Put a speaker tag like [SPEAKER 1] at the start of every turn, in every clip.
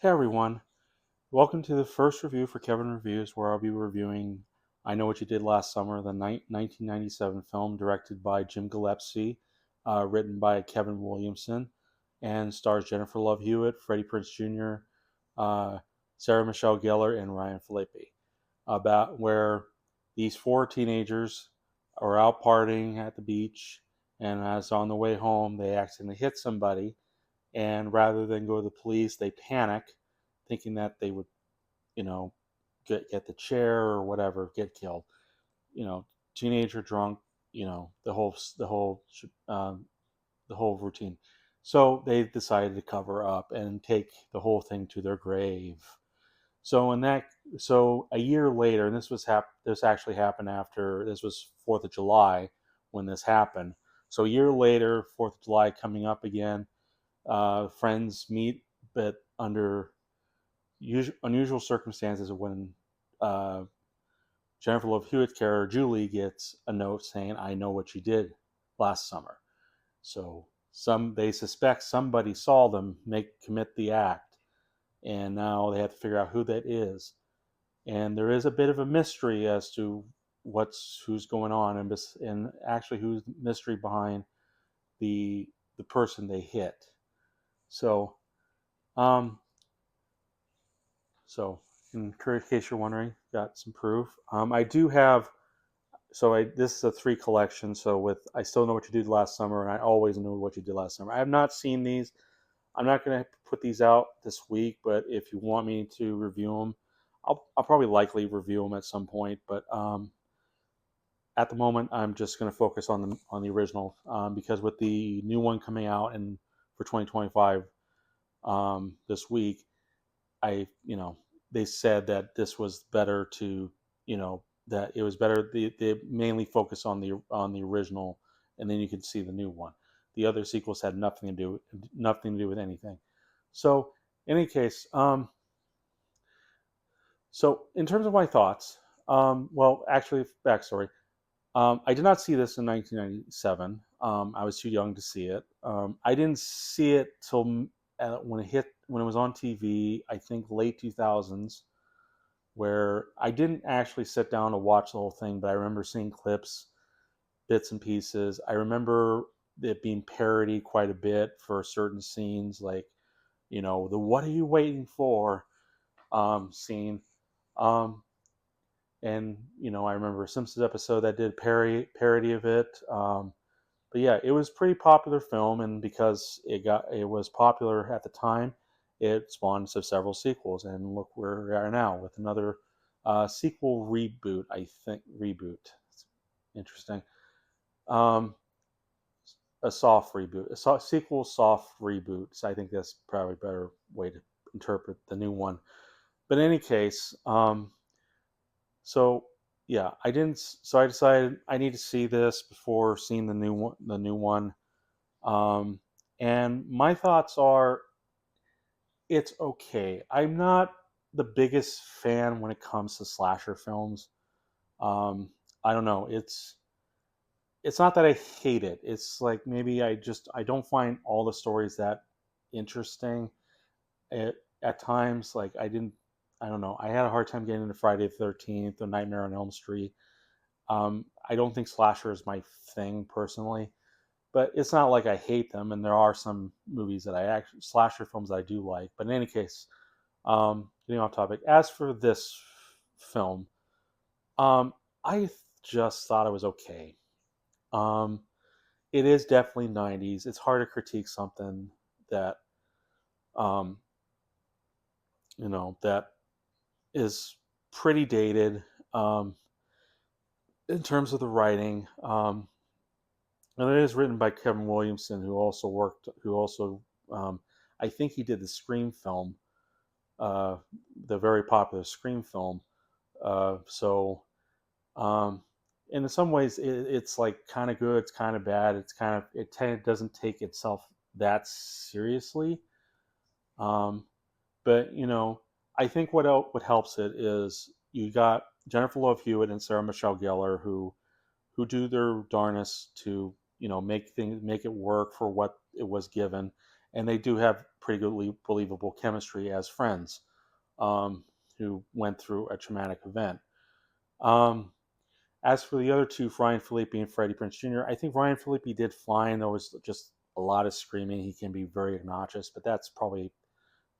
[SPEAKER 1] Hey everyone, welcome to the first review for Kevin Reviews, where I'll be reviewing I Know What You Did Last Summer, the 1997 film directed by Jim Gillespie, written by Kevin Williamson, and stars Jennifer Love Hewitt, Freddie Prinze Jr., uh, Sarah Michelle Gellar, and Ryan Phillippe. About where these four teenagers are out partying at the beach, and as on the way home, they accidentally hit somebody, and rather than go to the police, they panic, thinking that they would, you know, get the chair or whatever, get killed. You know, teenager drunk. You know, the whole routine. So they decided to cover up and take the whole thing to their grave. So in that, so a year later, and this actually happened after this was Fourth of July when this happened. So a year later, Fourth of July coming up again, friends meet, but under unusual circumstances when uh, Jennifer Love Hewitt's character Julie gets a note saying, "I know what you did last summer." So they suspect somebody saw them commit the act, and now they have to figure out who that is. And there is a bit of a mystery as to who's going on, and actually who's the mystery behind the person they hit. So um, So, in case you're wondering, got some proof. I do have. This is a three collection. So with I still know what you did last summer, and I always knew what you did last summer. I have not seen these. I'm not going to put these out this week, but if you want me to review them, I'll probably likely review them at some point. But at the moment, I'm just going to focus on the original, because with the new one coming out and for 2025 this week, I, they said that this was better to, that it was better. They mainly focus on the original, and then you can see the new one. The other sequels had nothing to do with anything. So, in any case, so in terms of my thoughts, well, actually, backstory. I did not see this in 1997. I was too young to see it. I didn't see it till when it was on TV. I think late 2000s, where I didn't actually sit down to watch the whole thing, but I remember seeing clips, bits and pieces. I remember it being parodied quite a bit for certain scenes, like the "What are you waiting for?" Scene. Um, and I remember a Simpsons episode that did parody of it. But yeah, it was a pretty popular film, and because it was popular at the time, it spawned several sequels, and look where we are now with another sequel reboot. I think reboot. It's interesting. Um, a soft reboot, sequel soft reboot. So I think that's probably a better way to interpret the new one. But in any case, so yeah, I didn't. So I decided I need to see this before seeing the new one. The new one. Um, and my thoughts are it's okay. I'm not the biggest fan when it comes to slasher films. I don't know. It's not that I hate it. It's like maybe I don't find all the stories that interesting. At times, like I don't know. I had a hard time getting into Friday the 13th or Nightmare on Elm Street. I don't think slasher is my thing personally, but it's not like I hate them. And there are some movies that I actually slasher films that I do like. But in any case, getting off topic. As for this film, um, I just thought it was okay. Um, it is definitely 90s. It's hard to critique something that um, that is pretty dated, um, in terms of the writing. And it is written by Kevin Williamson, who also, I think he did the Scream film, the very popular Scream film. So, um, and in some ways, it's like kind of good, it's kind of bad, it kind of doesn't take itself that seriously. Um, but I think what helps it is you got Jennifer Love Hewitt and Sarah Michelle Gellar who do their darnest to make it work for what it was given, and they do have pretty good, believable chemistry as friends um, who went through a traumatic event. Um, as for the other two, Ryan Phillippe and Freddie Prinze Jr., I think Ryan Phillippe did fine. There was just a lot of screaming. He can be very obnoxious, but that's probably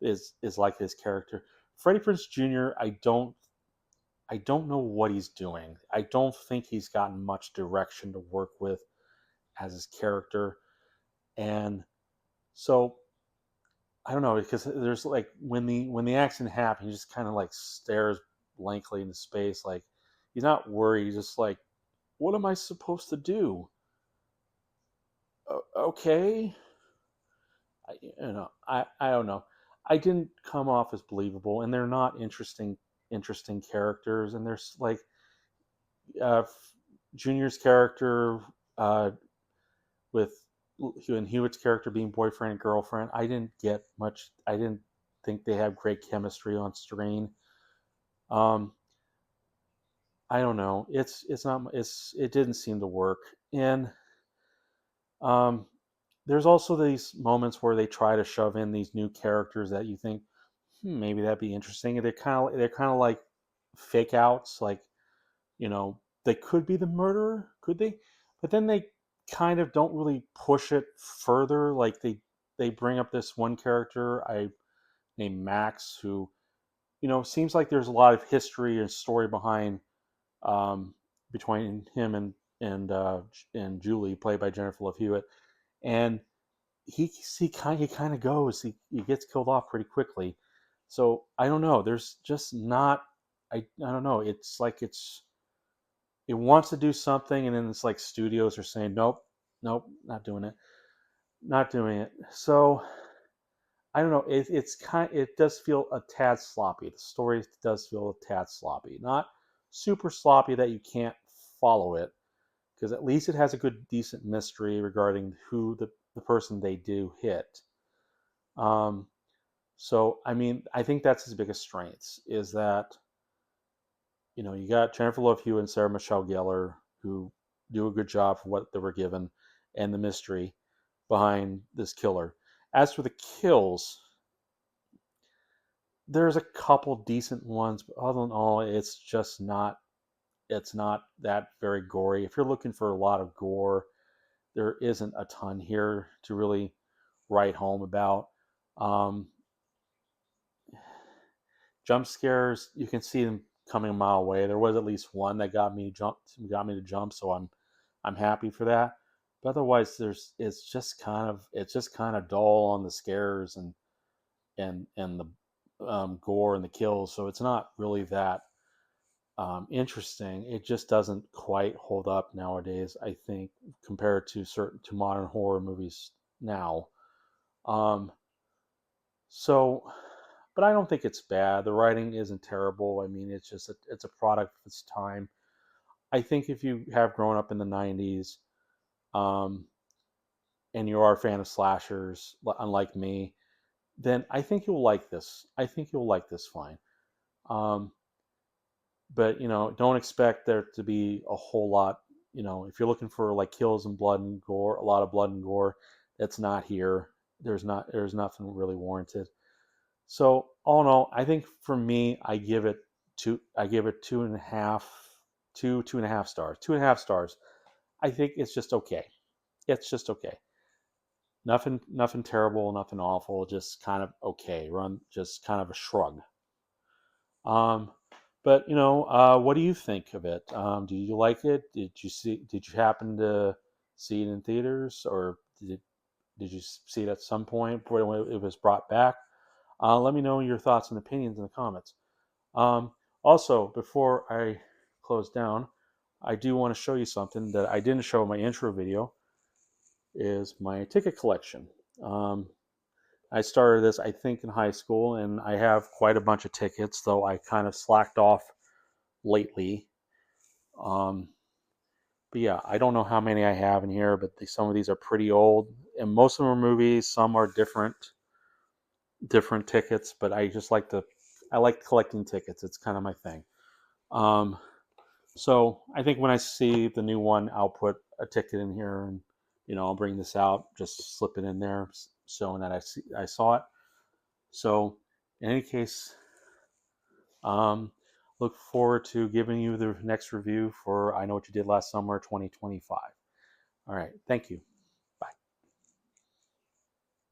[SPEAKER 1] is like his character. Freddie Prinze Jr., I don't know what he's doing. I don't think he's gotten much direction to work with as his character. And so I don't know, because there's like when the accident happened, he just kind of like stares blankly into space, like he's not worried. He's just like, what am I supposed to do? Okay, I don't know. I didn't come off as believable, and they're not interesting characters. And there's like uh, Junior's character uh, with Hugh and Hewitt's character being boyfriend and girlfriend. I didn't get much. I didn't think they have great chemistry on screen. Um, I don't know. It's not. It didn't seem to work. And um, there's also these moments where they try to shove in these new characters that you think, maybe that'd be interesting. And they're kind of like fake outs. Like, they could be the murderer, could they? But then they kind of don't really push it further. Like they bring up this one character I named Max, who seems like there's a lot of history and story behind um, between him and Julie, played by Jennifer Love Hewitt, and he kind of goes. He gets killed off pretty quickly. So I don't know. There's just not. I don't know. It's like it wants to do something, and then it's like studios are saying, nope, nope, not doing it, not doing it. So I don't know. It does feel a tad sloppy. The story does feel a tad sloppy. Not super sloppy that you can't follow it, because at least it has a good, decent mystery regarding who the person they do hit. Um, so I mean, I think that's his biggest strengths is that you got Jennifer Love Hewitt and Sarah Michelle Gellar who do a good job for what they were given and the mystery behind this killer. As for the kills, there's a couple decent ones, but other than all, it's not that very gory. If you're looking for a lot of gore, there isn't a ton here to really write home about. Um, jump scares, you can see them coming a mile away. There was at least one that got me to jump, so I'm happy for that. But otherwise, it's just kind of dull on the scares and the gore and the kills. So it's not really that interesting. It just doesn't quite hold up nowadays, I think, compared to modern horror movies now. Um, so, but I don't think it's bad. The writing isn't terrible. I mean, it's a product of its time. I think if you have grown up in the '90s, um, and you are a fan of slashers, unlike me, then I think you'll like this. I think you'll like this fine. Um, but don't expect there to be a whole lot. If you're looking for like kills and blood and gore, a lot of blood and gore, that's not here. There's nothing really warranted. So all in all, I think for me, I give it 2.5, 2.5 stars, 2.5 stars. I think it's just okay. It's just okay. Nothing terrible, nothing awful. Just kind of okay. Just kind of a shrug. Um, but what do you think of it? Do you like it? Did you happen to see it in theaters, or did you see it at some point when it was brought back? Let me know your thoughts and opinions in the comments. Also, before I close down, I do want to show you something that I didn't show in my intro video. Is my ticket collection. Um, I started this, I think, in high school, and I have quite a bunch of tickets, though I kind of slacked off lately. Um, but yeah, I don't know how many I have in here, but some of these are pretty old, and most of them are movies. Some are different tickets, but I like collecting tickets. It's kind of my thing. Um, so I think when I see the new one, I'll put a ticket in here, and I'll bring this out, just slip it in there. So, and that I saw it. So, in any case, um, look forward to giving you the next review for I Know What You Did Last Summer 2025. All right. Thank you.